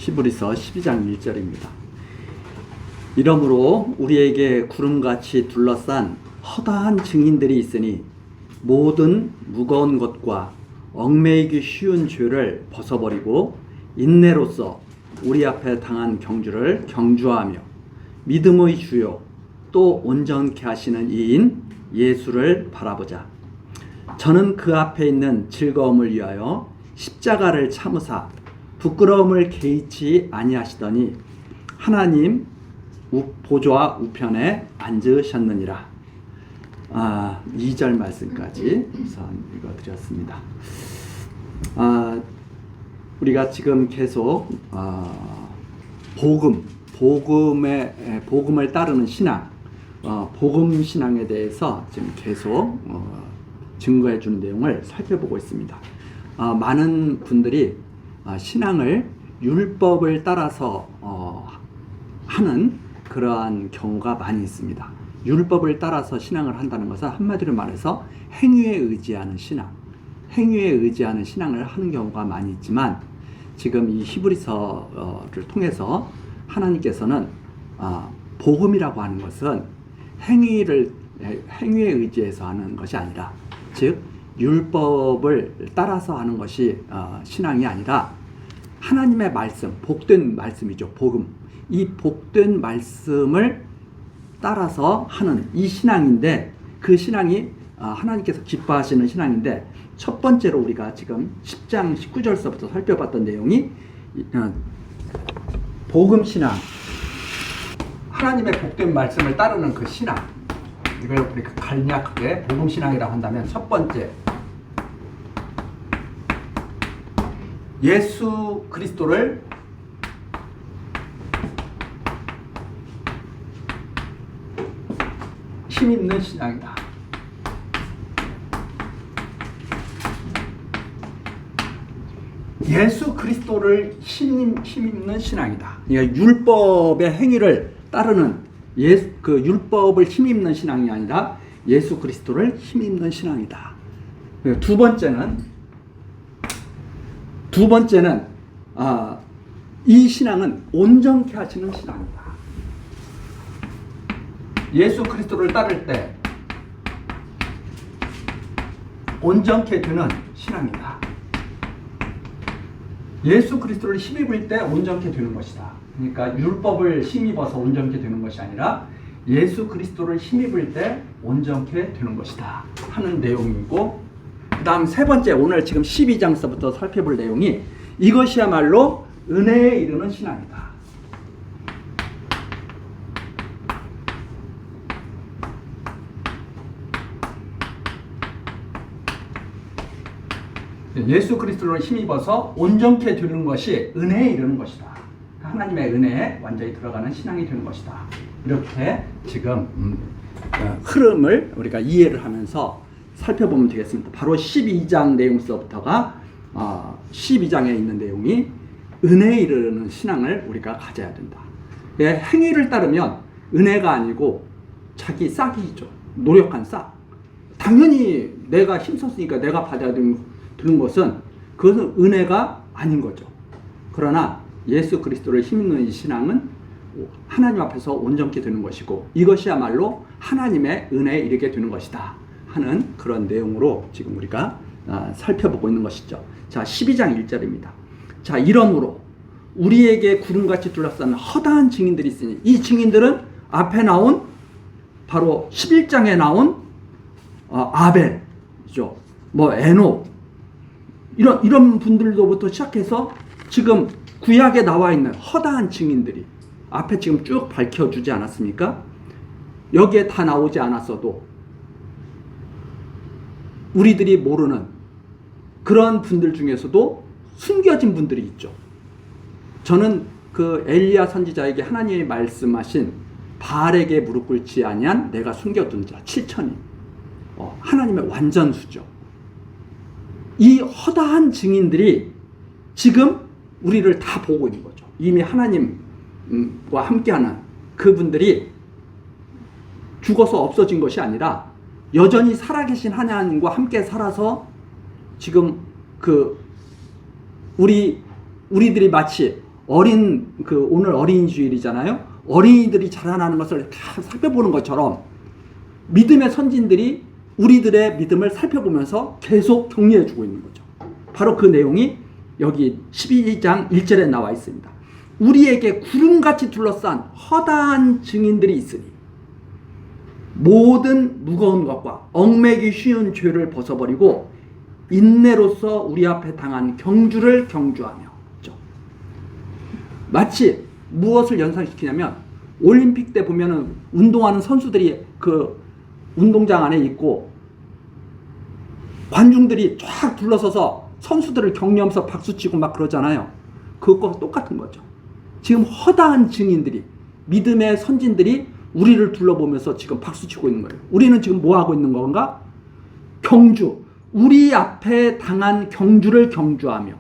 히브리서 12장 1절입니다. 이러므로 우리에게 구름같이 둘러싼 허다한 증인들이 있으니 모든 무거운 것과 얽매이기 쉬운 죄를 벗어버리고 인내로써 우리 앞에 당한 경주를 경주하며 믿음의 주요 또 온전케 하시는 이인 예수를 바라보자. 저는 그 앞에 있는 즐거움을 위하여 십자가를 참으사 부끄러움을 개의치 아니하시더니 하나님 보좌 우편에 앉으셨느니라. 2절 말씀까지 우선 읽어드렸습니다. 우리가 지금 계속 복음을 따르는 신앙, 복음 신앙에 대해서 지금 계속 증거해 주는 내용을 살펴보고 있습니다. 많은 분들이 신앙을 율법을 따라서 하는 그러한 경우가 많이 있습니다. 율법을 따라서 신앙을 한다는 것은 한마디로 말해서 행위에 의지하는 신앙, 행위에 의지하는 신앙을 하는 경우가 많이 있지만 지금 이 히브리서를 통해서 하나님께서는 복음이라고 하는 것은 행위에 의지해서 하는 것이 아니라, 즉 율법을 따라서 하는 것이 신앙이 아니라 하나님의 말씀, 복된 말씀이죠. 복음. 이 복된 말씀을 따라서 하는 이 신앙인데, 그 신앙이 하나님께서 기뻐하시는 신앙인데, 첫 번째로 우리가 지금 10장 19절서부터 살펴봤던 내용이 복음 신앙, 하나님의 복된 말씀을 따르는 그 신앙, 이걸 우리가 간략하게 복음 신앙이라고 한다면, 첫 번째, 예수 그리스도를 힘입는 신앙이다. 예수 그리스도를 힘입는 신앙이다. 그러니까 율법의 행위를 따르는 그 율법을 힘입는 신앙이 아니라 예수 그리스도를 힘입는 신앙이다. 두 번째는 이 신앙은 온전케 하시는 신앙이다. 예수 그리스도를 따를 때 온전케 되는 신앙이다. 예수 그리스도를 힘입을 때 온전케 되는 것이다. 그러니까 율법을 힘입어서 온전케 되는 것이 아니라 예수 그리스도를 힘입을 때 온전케 되는 것이다 하는 내용이고, 그 다음 세 번째, 오늘 지금 12장서부터 살펴볼 내용이 이것이야말로 은혜에 이르는 신앙이다. 예수 그리스도를 힘입어서 온전케 되는 것이 은혜에 이르는 것이다. 하나님의 은혜에 완전히 들어가는 신앙이 되는 것이다. 이렇게 지금 흐름을 우리가 이해를 하면서 살펴보면 되겠습니다. 바로 12장 내용서부터가 12장에 있는 내용이 은혜에 이르는 신앙을 우리가 가져야 된다. 행위를 따르면 은혜가 아니고 자기 싹이죠. 노력한 싹. 당연히 내가 힘썼으니까 내가 받아야 되는 것은 그것은 은혜가 아닌 거죠. 그러나 예수 그리스도를 힘입는 이 신앙은 하나님 앞에서 온전케 되는 것이고, 이것이야말로 하나님의 은혜에 이르게 되는 것이다 하는 그런 내용으로 지금 우리가 살펴보고 있는 것이죠. 자, 12장 1절입니다. 자, 이러므로 우리에게 구름같이 둘러싼 허다한 증인들이 있으니, 이 증인들은 앞에 나온 바로 11장에 나온 아벨이죠. 에녹, 이런 분들로부터 시작해서 지금 구약에 나와 있는 허다한 증인들이 앞에 지금 쭉 밝혀주지 않았습니까? 여기에 다 나오지 않았어도 우리들이 모르는 그런 분들 중에서도 숨겨진 분들이 있죠. 저는 그 엘리야 선지자에게 하나님이 말씀하신 바알에게 무릎 꿇지 아니한 내가 숨겨둔 자 7천이 하나님의 완전수죠. 이 허다한 증인들이 지금 우리를 다 보고 있는 거죠. 이미 하나님과 함께하는 그분들이 죽어서 없어진 것이 아니라 여전히 살아계신 하나님과 함께 살아서 지금 우리들이 마치 오늘 어린이 주일이잖아요. 어린이들이 자라나는 것을 다 살펴보는 것처럼 믿음의 선진들이 우리들의 믿음을 살펴보면서 계속 격려해 주고 있는 거죠. 바로 그 내용이 여기 12장 1절에 나와 있습니다. 우리에게 구름같이 둘러싼 허다한 증인들이 있으니 모든 무거운 것과 얽매기 쉬운 죄를 벗어버리고 인내로서 우리 앞에 당한 경주를 경주하며. 마치 무엇을 연상시키냐면 올림픽 때 보면은 운동하는 선수들이 그 운동장 안에 있고 관중들이 쫙 둘러서서 선수들을 격려하면서 박수치고 막 그러잖아요. 그것과 똑같은 거죠. 지금 허다한 증인들이, 믿음의 선진들이 우리를 둘러보면서 지금 박수치고 있는 거예요. 우리는 지금 뭐 하고 있는 건가? 경주, 우리 앞에 당한 경주를 경주하며,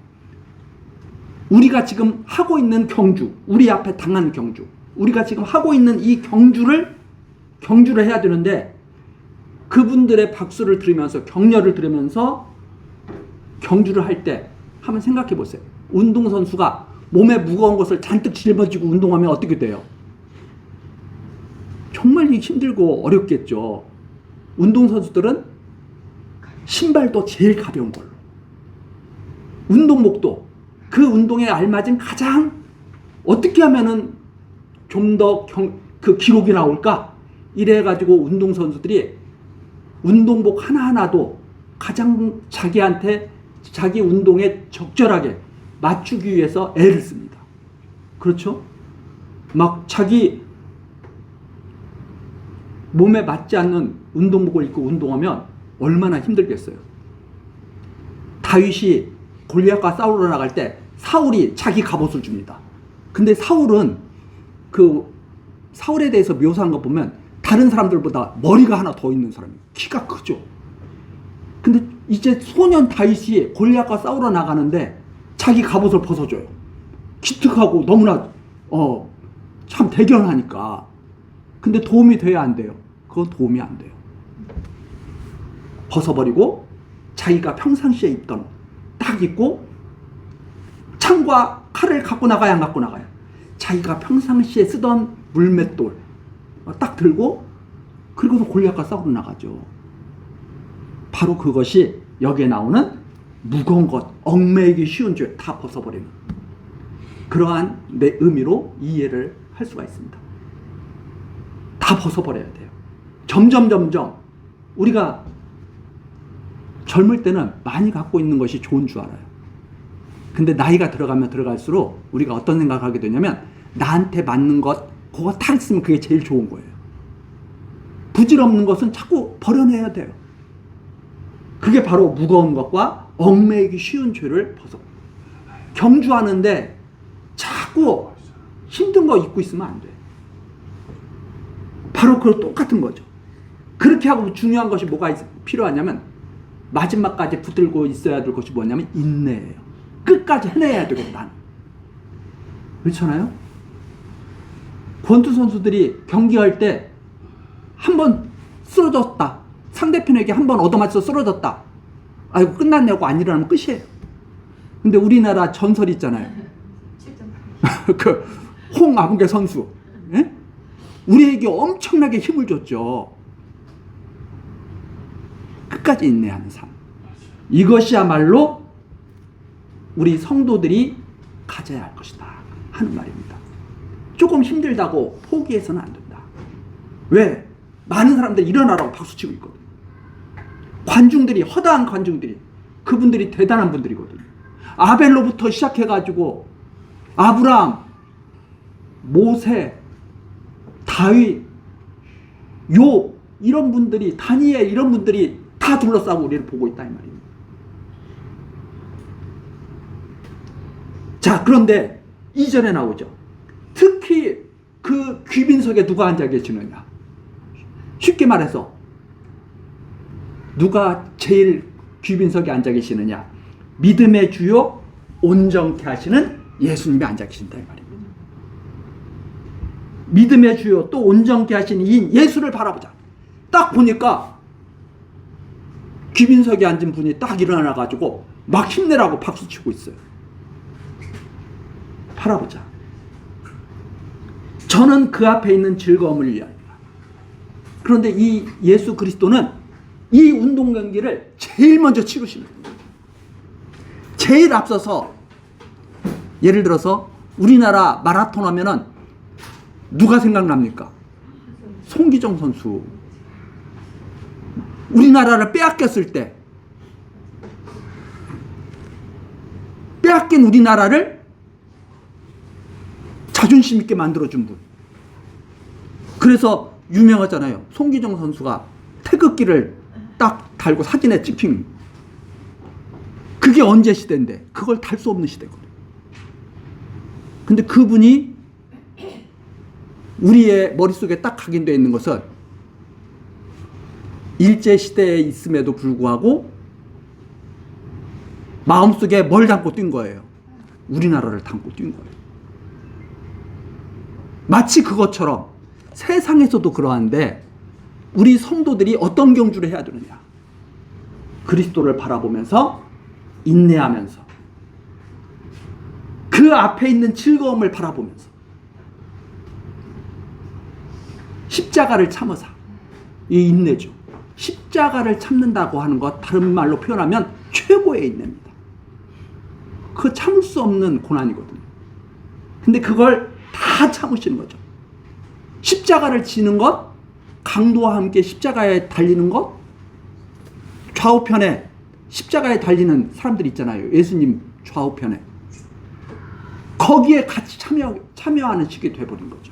우리가 지금 하고 있는 경주, 우리 앞에 당한 경주, 우리가 지금 하고 있는 이 경주를 해야 되는데, 그분들의 박수를 들으면서, 격려를 들으면서 경주를 할 때 한번 생각해 보세요. 운동선수가 몸에 무거운 것을 잔뜩 짊어지고 운동하면 어떻게 돼요? 정말 힘들고 어렵겠죠. 운동선수들은 신발도 제일 가벼운 걸로, 운동복도 그 운동에 알맞은 가장 어떻게 하면은 좀 더 그 기록이 나올까? 이래가지고 운동선수들이 운동복 하나하나도 가장 자기한테, 자기 운동에 적절하게 맞추기 위해서 애를 씁니다. 그렇죠? 막 자기 몸에 맞지 않는 운동복을 입고 운동하면 얼마나 힘들겠어요. 다윗이 골리앗과 싸우러 나갈 때 사울이 자기 갑옷을 줍니다. 근데 사울에 대해서 묘사한 거 보면 다른 사람들보다 머리가 하나 더 있는 사람이에요. 키가 크죠. 근데 이제 소년 다윗이 골리앗과 싸우러 나가는데 자기 갑옷을 벗어줘요. 기특하고 너무나 참 대견하니까. 근데 도움이 돼야 안 돼요? 그건 도움이 안 돼요. 벗어버리고 자기가 평상시에 입던 딱 입고, 창과 칼을 갖고 나가야 안 갖고 나가요? 자기가 평상시에 쓰던 물맷돌 딱 들고, 그리고서 골리앗과 싸우러 나가죠. 바로 그것이 여기에 나오는 무거운 것, 얽매이기 쉬운 죄 다 벗어버리는 그러한 내 의미로 이해를 할 수가 있습니다. 다 벗어버려야 돼요. 점점 우리가 젊을 때는 많이 갖고 있는 것이 좋은 줄 알아요. 근데 나이가 들어가면 들어갈수록 우리가 어떤 생각을 하게 되냐면, 나한테 맞는 것 그거 딱 있으면 그게 제일 좋은 거예요. 부질없는 것은 자꾸 버려내야 돼요. 그게 바로 무거운 것과 얽매이기 쉬운 죄를 벗어. 경주하는데 자꾸 힘든 거 입고 있으면 안 돼. 바로 그거 똑같은 거죠. 그렇게 하고 중요한 것이 뭐가 필요하냐면, 마지막까지 붙들고 있어야 될 것이 뭐냐면 인내예요. 끝까지 해내야 되겠다. 그렇잖아요? 권투 선수들이 경기할 때 한 번 쓰러졌다, 상대편에게 한 번 얻어맞춰서 쓰러졌다, 아이고 끝났네 하고 안 일어나면 끝이에요. 근데 우리나라 전설 있잖아요. 그 홍아무개 선수, 예? 우리에게 엄청나게 힘을 줬죠. 끝까지 인내하는 삶, 이것이야말로 우리 성도들이 가져야 할 것이다 하는 말입니다. 조금 힘들다고 포기해서는 안 된다. 왜? 많은 사람들이 일어나라고 박수치고 있거든. 관중들이, 허다한 관중들이, 그분들이 대단한 분들이거든요. 아벨로부터 시작해가지고 아브라함, 모세, 다윗, 욥, 이런 분들이, 다니엘, 이런 분들이 다 둘러싸고 우리를 보고 있다 이 말입니다. 자, 그런데 2절에 나오죠. 특히 그 귀빈석에 누가 앉아 계시느냐. 쉽게 말해서 누가 제일 귀빈석에 앉아 계시느냐. 믿음의 주요 온전케 하시는 예수님이 앉아 계신다 이 말입니다. 믿음의 주요 또 온전케 하시는 이 예수를 바라보자. 딱 보니까 귀빈석에 앉은 분이 딱 일어나가지고 막 힘내라고 박수치고 있어요. 바라보자. 저는 그 앞에 있는 즐거움을 위하여. 그런데 이 예수 그리스도는 이 운동 경기를 제일 먼저 치르시는 거예요. 제일 앞서서, 예를 들어서 우리나라 마라톤 하면은 누가 생각납니까? 송기정 선수. 우리나라를 빼앗겼을 때, 빼앗긴 우리나라를 자존심 있게 만들어준 분. 그래서 유명하잖아요. 송기정 선수가 태극기를 딱 달고 사진에 찍힌. 그게 언제 시대인데 그걸 달 수 없는 시대거든요. 근데 그분이 우리의 머릿속에 딱 각인되어 있는 것은 일제시대에 있음에도 불구하고 마음속에 뭘 담고 뛴 거예요? 우리나라를 담고 뛴 거예요. 마치 그것처럼 세상에서도 그러한데 우리 성도들이 어떤 경주를 해야 되느냐? 그리스도를 바라보면서 인내하면서 그 앞에 있는 즐거움을 바라보면서 십자가를 참으사. 이 인내죠. 십자가를 참는다고 하는 것, 다른 말로 표현하면 최고의 인내입니다. 그 참을 수 없는 고난이거든요. 근데 그걸 다 참으시는 거죠. 십자가를 지는 것, 강도와 함께 십자가에 달리는 것, 좌우편에 십자가에 달리는 사람들 있잖아요. 예수님 좌우편에. 거기에 같이 참여하는 식이 돼버린 거죠.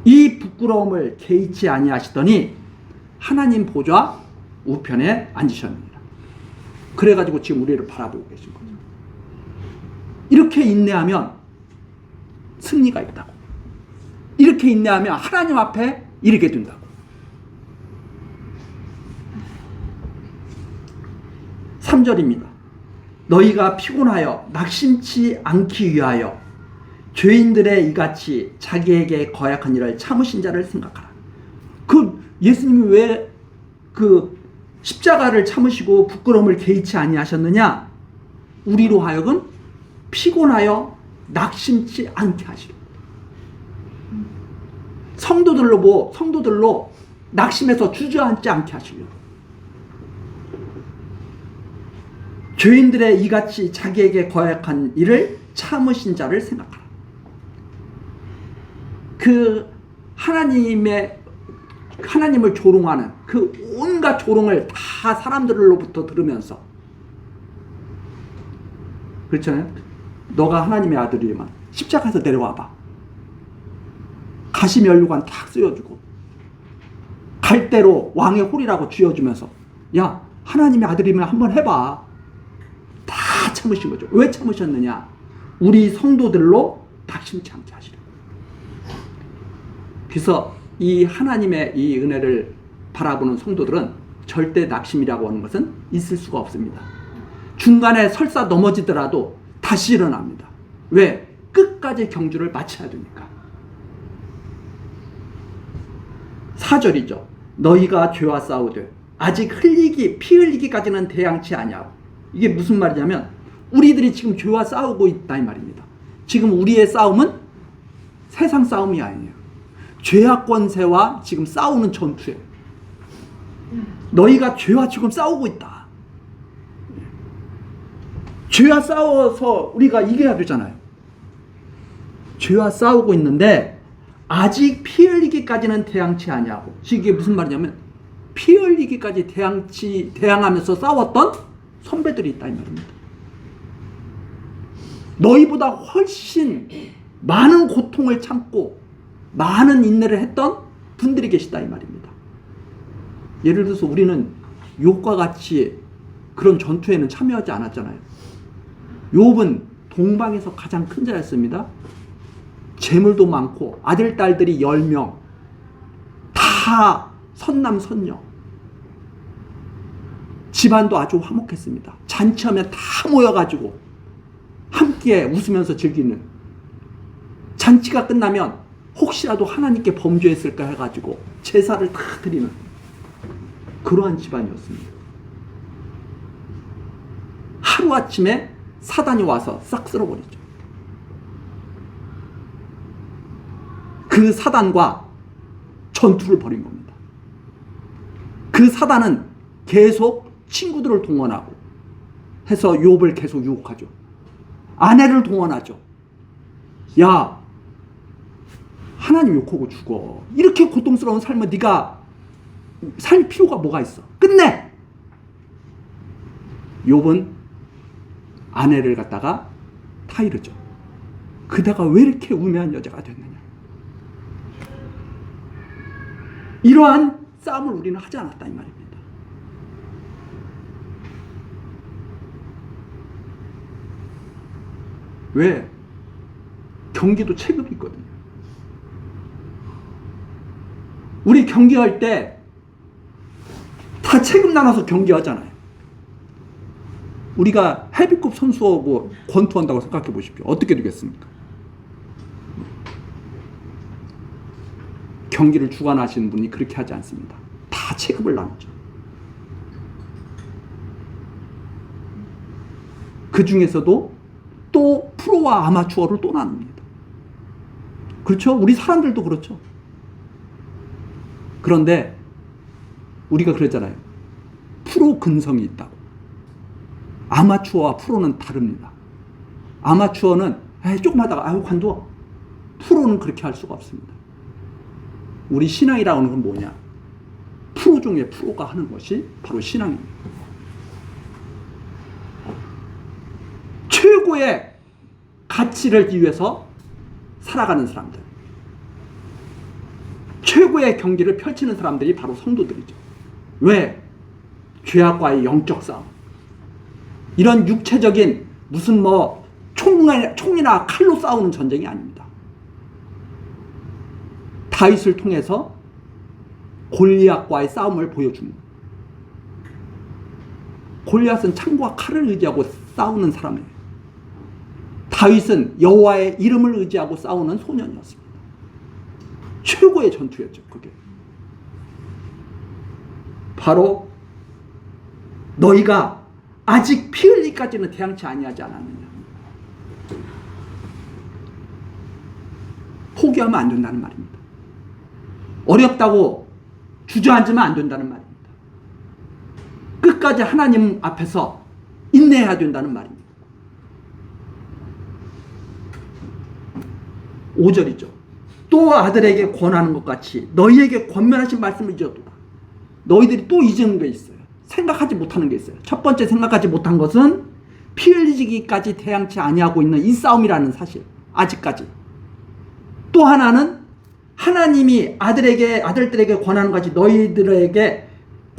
이 부끄러움을 개의치 아니하시더니 하나님 보좌 우편에 앉으셨느니라. 그래가지고 지금 우리를 바라보고 계신 거죠. 이렇게 인내하면 승리가 있다고. 이렇게 인내하면 하나님 앞에 이르게 된다고. 3절입니다. 너희가 피곤하여 낙심치 않기 위하여 죄인들의 이같이 자기에게 거역한 일을 참으신 자를 생각하라. 그 예수님이 왜 그 십자가를 참으시고 부끄러움을 개의치 아니하셨느냐? 우리로 하여금 피곤하여 낙심치 않게 하시려. 성도들로 낙심해서 주저앉지 않게 하시려. 죄인들의 이같이 자기에게 거역한 일을 참으신 자를 생각하라. 그 하나님을 조롱하는 그 온갖 조롱을 다 사람들로부터 들으면서, 그렇잖아요. 너가 하나님의 아들이면 십자가에서 내려와봐. 가시면류관 탁 쓰여주고 갈대로 왕의 홀이라고 쥐어주면서 야 하나님의 아들이면 한번 해봐. 다 참으신 거죠. 왜 참으셨느냐? 우리 성도들로 낙심치 않게 하시려. 그래서 이 하나님의 이 은혜를 바라보는 성도들은 절대 낙심이라고 하는 것은 있을 수가 없습니다. 중간에 설사 넘어지더라도 다시 일어납니다. 왜? 끝까지 경주를 마쳐야 되니까. 4절이죠. 너희가 죄와 싸우되 아직 피 흘리기까지는 대항치 아니하고. 이게 무슨 말이냐면 우리들이 지금 죄와 싸우고 있다 이 말입니다. 지금 우리의 싸움은 세상 싸움이 아니에요. 죄악 권세와 지금 싸우는 전투예요. 너희가 죄와 지금 싸우고 있다. 죄와 싸워서 우리가 이겨야 되잖아요. 죄와 싸우고 있는데 아직 피 흘리기까지는 대항치 아니하고. 이게 무슨 말이냐면 피 흘리기까지 대항하면서 싸웠던 선배들이 있다 이 말입니다. 너희보다 훨씬 많은 고통을 참고 많은 인내를 했던 분들이 계시다 이 말입니다. 예를 들어서 우리는 욥과 같이 그런 전투에는 참여하지 않았잖아요. 욥은 동방에서 가장 큰 자였습니다. 재물도 많고 아들 딸들이 10명 다 선남 선녀. 집안도 아주 화목했습니다. 잔치하면 다 모여가지고 함께 웃으면서 즐기는. 잔치가 끝나면 혹시라도 하나님께 범죄했을까 해가지고 제사를 다 드리는 그러한 집안이었습니다. 하루아침에 사단이 와서 싹 쓸어버리죠. 그 사단과 전투를 벌인 겁니다. 그 사단은 계속 친구들을 동원하고 해서 욥을 계속 유혹하죠. 아내를 동원하죠. 야, 하나님 욕하고 죽어. 이렇게 고통스러운 삶을 네가 살 필요가 뭐가 있어. 끝내. 욥은 아내를 갖다가 타이르죠. 그대가 왜 이렇게 우매한 여자가 됐느냐. 이러한 싸움을 우리는 하지 않았다 이 말입니다. 왜? 경기도 체급이 있거든요. 우리 경기할 때 다 체급 나눠서 경기하잖아요. 우리가 헤비급 선수하고 권투한다고 생각해 보십시오. 어떻게 되겠습니까? 경기를 주관하시는 분이 그렇게 하지 않습니다. 다 체급을 나누죠. 그 중에서도 또 프로와 아마추어를 또 나눕니다. 그렇죠? 우리 사람들도 그렇죠. 그런데 우리가 그랬잖아요. 프로 근성이 있다고. 아마추어와 프로는 다릅니다. 아마추어는 조금 하다가 아유 관둬. 프로는 그렇게 할 수가 없습니다. 우리 신앙이라고 하는 건 뭐냐? 프로 중에 프로가 하는 것이 바로 신앙입니다. 최고의 가치를 위해서 살아가는 사람들, 최고의 경기를 펼치는 사람들이 바로 성도들이죠. 왜? 죄악과의 영적 싸움. 이런 육체적인 무슨 총이나 칼로 싸우는 전쟁이 아닙니다. 다윗을 통해서 골리앗과의 싸움을 보여줍니다. 골리앗은 창과 칼을 의지하고 싸우는 사람이에요. 다윗은 여호와의 이름을 의지하고 싸우는 소년이었습니다. 최고의 전투였죠. 그게 바로 너희가 아직 피 흘리기까지는 대항치 아니하지 않았느냐. 포기하면 안 된다는 말입니다. 어렵다고 주저앉으면 안 된다는 말입니다. 끝까지 하나님 앞에서 인내해야 된다는 말입니다. 5절이죠. 또 아들에게 권하는 것 같이 너희에게 권면하신 말씀을 잊었도다. 너희들이 또 잊은 게 있어요. 생각하지 못하는 게 있어요. 첫 번째 생각하지 못한 것은 피 흘리기까지 대항치 아니하고 있는 이 싸움이라는 사실. 아직까지. 또 하나는 하나님이 아들들에게 권하는 것이 너희들에게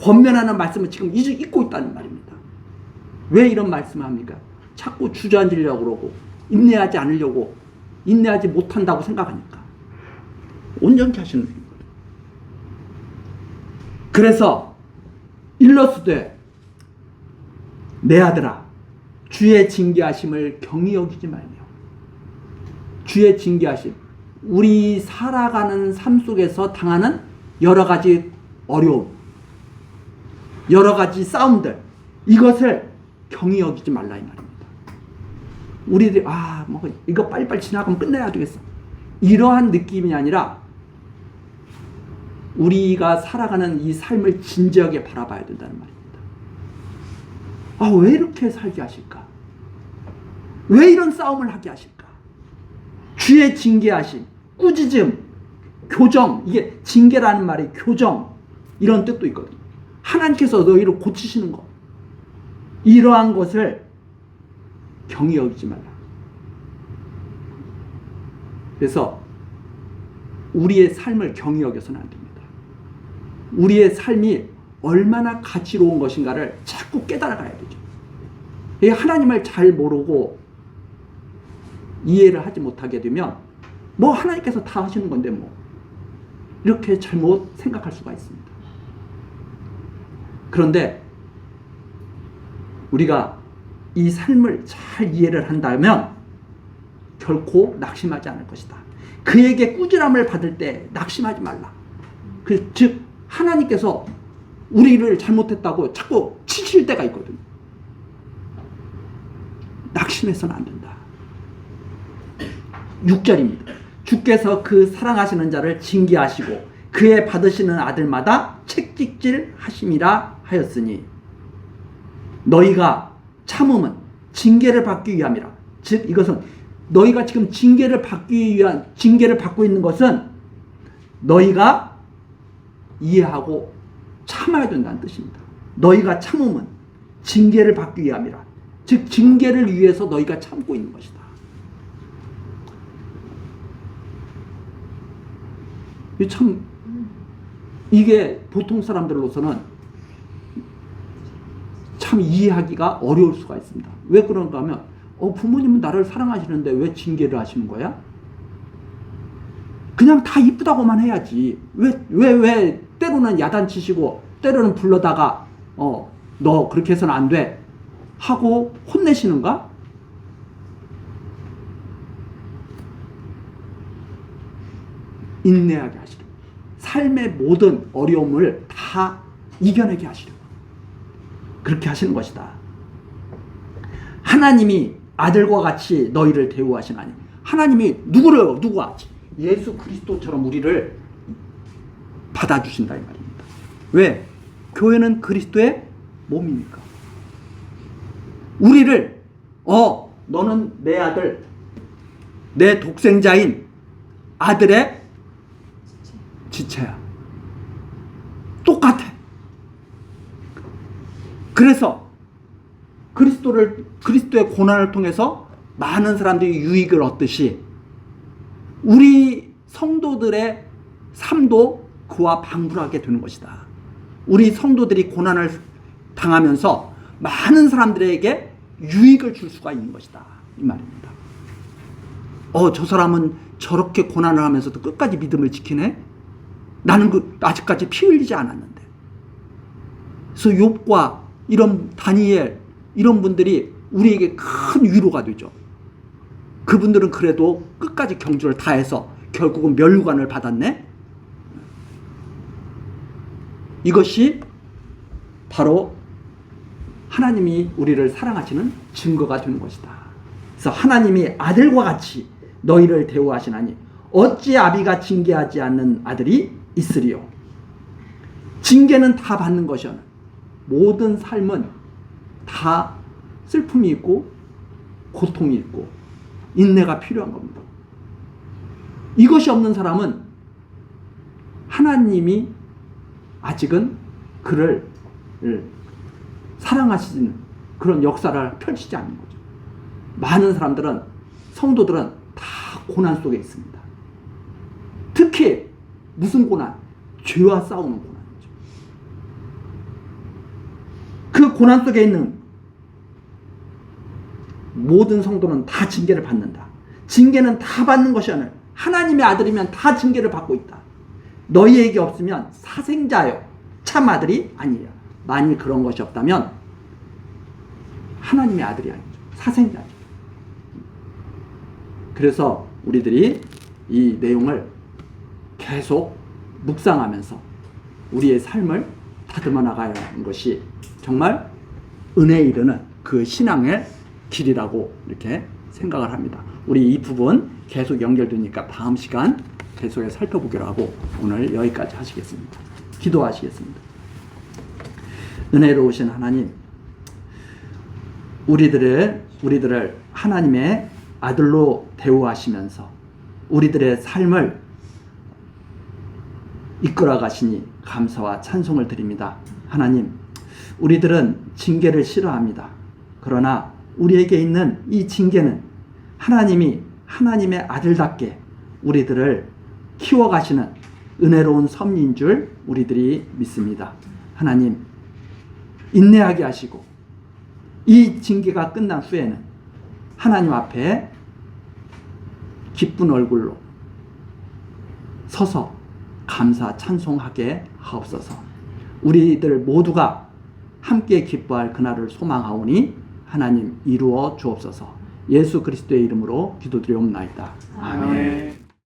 권면하는 말씀을 지금 잊고 있다는 말입니다. 왜 이런 말씀을 합니까? 자꾸 주저앉으려고 그러고 인내하지 않으려고 인내하지 못한다고 생각하니까. 온전케 하시는 분이거든요. 그래서 일러스되 내 아들아 주의 징계하심을 경히 여기지 말며. 주의 징계하심, 우리 살아가는 삶 속에서 당하는 여러 가지 어려움, 여러 가지 싸움들, 이것을 경히 여기지 말라 이 말입니다. 우리들이 이거 빨리빨리 지나가면 끝내야 되겠어, 이러한 느낌이 아니라 우리가 살아가는 이 삶을 진지하게 바라봐야 된다는 말입니다. 왜 이렇게 살게 하실까? 왜 이런 싸움을 하게 하실까? 주의 징계하심, 꾸짖음, 교정, 이게 징계라는 말이 교정, 이런 뜻도 있거든요. 하나님께서 너희를 고치시는 것, 이러한 것을 경히 여기지 말라. 그래서 우리의 삶을 경히 여겨서는 안 됩니다. 우리의 삶이 얼마나 가치로운 것인가를 자꾸 깨달아가야 되죠. 하나님을 잘 모르고 이해를 하지 못하게 되면 하나님께서 다 하시는 건데 이렇게 잘못 생각할 수가 있습니다. 그런데 우리가 이 삶을 잘 이해를 한다면 결코 낙심하지 않을 것이다. 그에게 꾸지람을 받을 때 낙심하지 말라. 즉 하나님께서 우리를 잘못했다고 자꾸 치실 때가 있거든요. 낙심해서는 안 된다. 6절입니다. 주께서 그 사랑하시는 자를 징계하시고 그의 받으시는 아들마다 책찍질 하심이라 하였으니 너희가 참음은 징계를 받기 위함이라. 즉 이것은 너희가 지금 징계를 받고 있는 것은 너희가 이해하고 참아야 된다는 뜻입니다. 너희가 참음은 징계를 받기 위함이라. 즉 징계를 위해서 너희가 참고 있는 것이다. 참 이게 보통 사람들로서는 참 이해하기가 어려울 수가 있습니다. 왜 그런가 하면 부모님은 나를 사랑하시는데 왜 징계를 하시는 거야? 그냥 다 이쁘다고만 해야지. 왜 때로는 야단치시고 때로는 불러다가 너 그렇게 해서는 안 돼 하고 혼내시는가? 인내하게 하시려. 삶의 모든 어려움을 다 이겨내게 하시려. 그렇게 하시는 것이다. 하나님이 아들과 같이 너희를 대우하시나니. 하나님이 누구와? 예수 그리스도처럼 우리를 받아주신다 이 말입니다. 왜? 교회는 그리스도의 몸이니까. 우리를 너는 내 아들, 내 독생자인 아들의 지체야. 똑같아. 그래서 그리스도의 고난을 통해서 많은 사람들이 유익을 얻듯이 우리 성도들의 삶도 그와 방불하게 되는 것이다. 우리 성도들이 고난을 당하면서 많은 사람들에게 유익을 줄 수가 있는 것이다 이 말입니다. 저 사람은 저렇게 고난을 하면서도 끝까지 믿음을 지키네? 나는 아직까지 피 흘리지 않았는데. 그래서 욥과 이런 다니엘 이런 분들이 우리에게 큰 위로가 되죠. 그분들은 그래도 끝까지 경주를 다해서 결국은 멸류관을 받았네. 이것이 바로 하나님이 우리를 사랑하시는 증거가 되는 것이다. 그래서 하나님이 아들과 같이 너희를 대우하시나니 어찌 아비가 징계하지 않는 아들이 있으리요. 징계는 다 받는 것이오늘 모든 삶은 다 슬픔이 있고 고통이 있고 인내가 필요한 겁니다. 이것이 없는 사람은 하나님이 아직은 그를 사랑하시는 그런 역사를 펼치지 않는 거죠. 많은 사람들은 성도들은 다 고난 속에 있습니다. 특히 무슨 고난? 죄와 싸우는 고난이죠. 그 고난 속에 있는 모든 성도는 다 징계를 받는다. 징계는 다 받는 것이 아니라 하나님의 아들이면 다 징계를 받고 있다. 너희에게 없으면 사생자요 참 아들이 아니야. 만일 그런 것이 없다면 하나님의 아들이 아니죠. 사생자죠. 그래서 우리들이 이 내용을 계속 묵상하면서 우리의 삶을 다듬어 나가야 하는 것이 정말 은혜에 이르는 그 신앙의 길이라고 이렇게 생각을 합니다. 우리 이 부분 계속 연결되니까 다음 시간 계속해서 살펴보기로 하고 오늘 여기까지 하시겠습니다. 기도하시겠습니다. 은혜로우신 하나님, 우리들을 하나님의 아들로 대우하시면서 우리들의 삶을 이끌어 가시니 감사와 찬송을 드립니다. 하나님, 우리들은 징계를 싫어합니다. 그러나 우리에게 있는 이 징계는 하나님이 하나님의 아들답게 우리들을 키워가시는 은혜로운 섭리인 줄 우리들이 믿습니다. 하나님, 인내하게 하시고 이 징계가 끝난 후에는 하나님 앞에 기쁜 얼굴로 서서 감사 찬송하게 하옵소서. 우리들 모두가 함께 기뻐할 그날을 소망하오니 하나님 이루어 주옵소서. 예수 그리스도의 이름으로 기도드리옵나이다. 아멘.